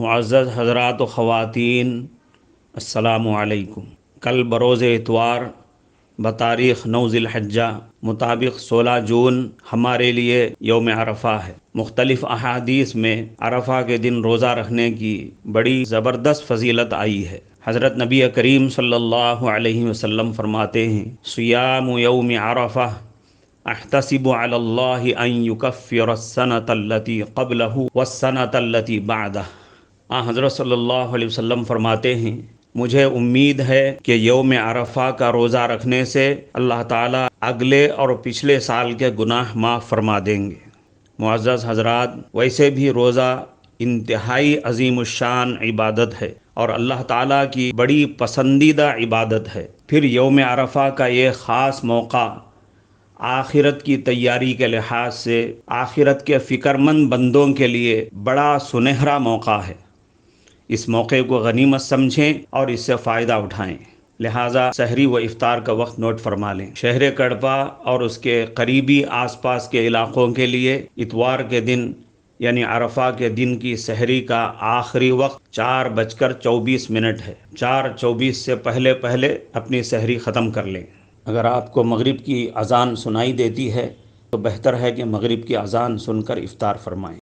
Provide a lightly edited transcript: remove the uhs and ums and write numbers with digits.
معزز حضرات و خواتین، السلام علیکم۔ کل بروز اتوار بتاریخ 9 ذی الحجہ مطابق 16 جون ہمارے لیے یوم عرفہ ہے۔ مختلف احادیث میں عرفہ کے دن روزہ رکھنے کی بڑی زبردست فضیلت آئی ہے۔ حضرت نبی کریم صلی اللہ علیہ وسلم فرماتے ہیں، صیام یوم عرفہ احتسب علی اللہ ان یکفر السنۃ التی قبلہ والسنۃ التی بعدہ۔ حضرت صلی اللہ علیہ وسلم فرماتے ہیں، مجھے امید ہے کہ یوم عرفہ کا روزہ رکھنے سے اللہ تعالیٰ اگلے اور پچھلے سال کے گناہ معاف فرما دیں گے۔ معزز حضرات، ویسے بھی روزہ انتہائی عظیم الشان عبادت ہے اور اللہ تعالیٰ کی بڑی پسندیدہ عبادت ہے۔ پھر یوم عرفہ کا یہ خاص موقع آخرت کی تیاری کے لحاظ سے آخرت کے فکر مند بندوں کے لیے بڑا سنہرا موقع ہے۔ اس موقع کو غنیمت سمجھیں اور اس سے فائدہ اٹھائیں۔ لہٰذا سحری و افطار کا وقت نوٹ فرما لیں۔ شہر کڑپا اور اس کے قریبی آس پاس کے علاقوں کے لیے اتوار کے دن یعنی عرفہ کے دن کی سحری کا آخری وقت 4:24 ہے۔ 4:24 سے پہلے اپنی سحری ختم کر لیں۔ اگر آپ کو مغرب کی اذان سنائی دیتی ہے تو بہتر ہے کہ مغرب کی اذان سن کر افطار فرمائیں۔